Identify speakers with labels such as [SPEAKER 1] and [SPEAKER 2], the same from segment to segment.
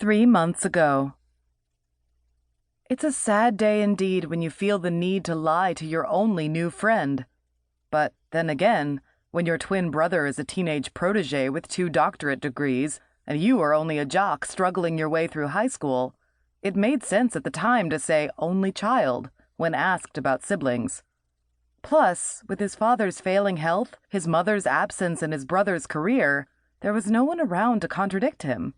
[SPEAKER 1] 3 months ago. It's a sad day indeed when you feel the need to lie to your only new friend. But then again, when your twin brother is a teenage protege with 2 doctorate degrees, and you are only a jock struggling your way through high school, it made sense at the time to say only child when asked about siblings. Plus, with his father's failing health, his mother's absence, and his brother's career, there was no one around to contradict him.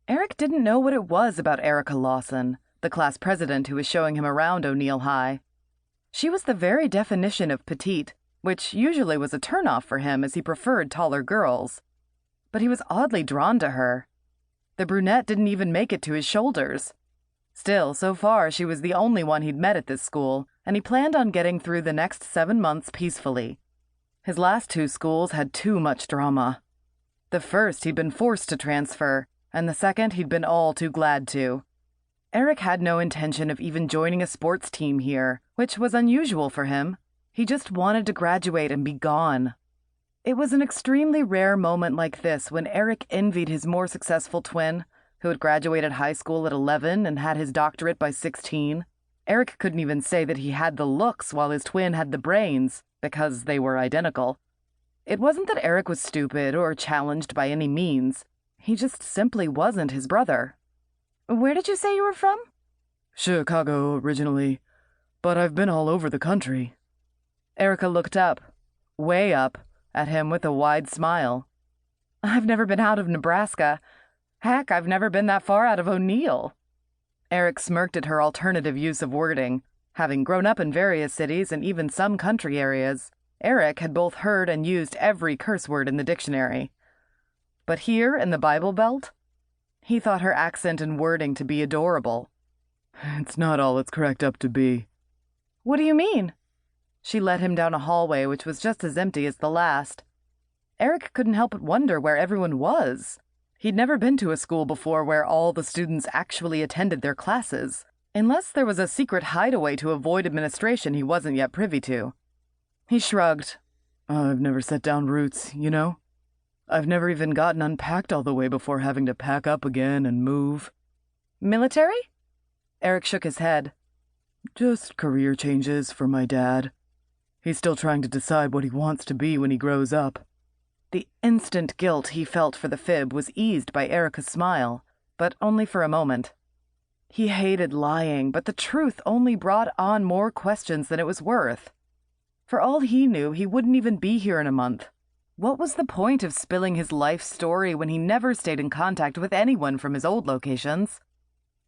[SPEAKER 1] Eric didn't know what it was about Erica Lawson, the class president who was showing him around ONeill High. She was the very definition of petite, which usually was a turnoff for him as he preferred taller girls. But he was oddly drawn to her. The brunette didn't even make it to his shoulders. Still, so far she was the only one he'd met at this school, and he planned on getting through the next 7 months peacefully. His last 2 schools had too much drama. The first he'd been forced to transfer, and the second he'd been all too glad to. Eric had no intention of even joining a sports team here, which was unusual for him. He just wanted to graduate and be gone. It was an extremely rare moment like this when Eric envied his more successful twin, who had graduated high school at 11 and had his doctorate by 16. Eric couldn't even say that he had the looks while his twin had the brains, because they were identical. It wasn't that Eric was stupid or challenged by any means. He just simply wasn't his brother. Where did you say you were from?
[SPEAKER 2] Chicago, originally, but I've been all over the country.
[SPEAKER 1] Erica looked up, way up, at him with a wide smile. I've never been out of Nebraska. Heck, I've never been that far out of ONeill. Eric smirked at her alternative use of wording. Having grown up in various cities and even some country areas, Eric had both heard and used every curse word in the dictionary. But here in the Bible Belt, he thought her accent and wording to be adorable.
[SPEAKER 2] It's not all it's cracked up to be.
[SPEAKER 1] What do you mean? She led him down a hallway which was just as empty as the last. Eric couldn't help but wonder where everyone was. He'd never been to a school before where all the students actually attended their classes, unless there was a secret hideaway to avoid administration he wasn't yet privy to. He shrugged.
[SPEAKER 2] I've never set down roots, you know? I've never even gotten unpacked all the way before having to pack up again and move.
[SPEAKER 1] Military? Eric shook his head.
[SPEAKER 2] Just career changes for my dad. He's still trying to decide what he wants to be when he grows up.
[SPEAKER 1] The instant guilt he felt for the fib was eased by Erica's smile, but only for a moment. He hated lying, but the truth only brought on more questions than it was worth. For all he knew, he wouldn't even be here in a month. What was the point of spilling his life story when he never stayed in contact with anyone from his old locations?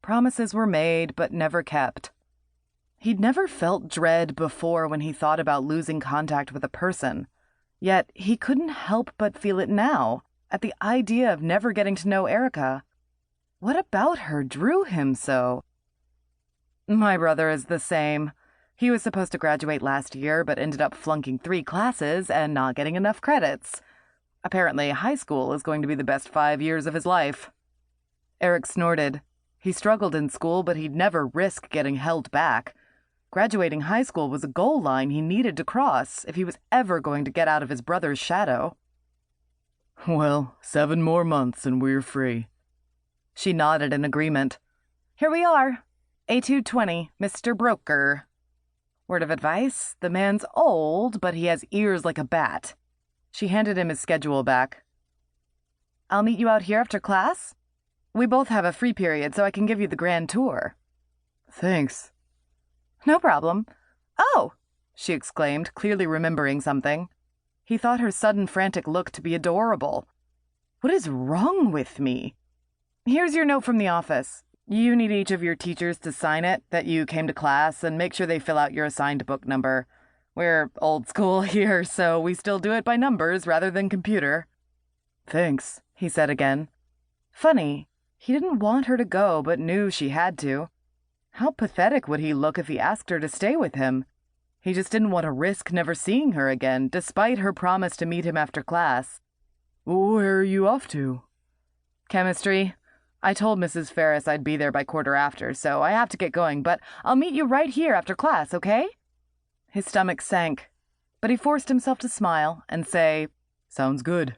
[SPEAKER 1] Promises were made, but never kept. He'd never felt dread before when he thought about losing contact with a person, yet he couldn't help but feel it now, at the idea of never getting to know Erica. What about her drew him so? My brother is the same. He was supposed to graduate last year, but ended up flunking 3 classes and not getting enough credits. Apparently, high school is going to be the best 5 years of his life. Eric snorted. He struggled in school, but he'd never risk getting held back. Graduating high school was a goal line he needed to cross if he was ever going to get out of his brother's shadow.
[SPEAKER 2] Well, 7 more months and we're free.
[SPEAKER 1] She nodded in agreement. Here we are. A220, Mr. Broker. Word of advice, the man's old, but he has ears like a bat. She handed him his schedule back. I'll meet you out here after class. We both have a free period, so I can give you the grand tour.
[SPEAKER 2] Thanks.
[SPEAKER 1] No problem. Oh, she exclaimed, clearly remembering something. He thought her sudden frantic look to be adorable. What is wrong with me? Here's your note from the office. You need each of your teachers to sign it that you came to class and make sure they fill out your assigned book number. We're old school here, so we still do it by numbers rather than computer.
[SPEAKER 2] Thanks,
[SPEAKER 1] he said again. Funny, he didn't want her to go but knew she had to. How pathetic would he look if he asked her to stay with him? He just didn't want to risk never seeing her again, despite her promise to meet him after class.
[SPEAKER 2] Where are you off to?
[SPEAKER 1] Chemistry. I told Mrs. Ferris I'd be there by 1:15, so I have to get going, but I'll meet you right here after class, okay? His stomach sank, but he forced himself to smile and say,
[SPEAKER 2] Sounds good.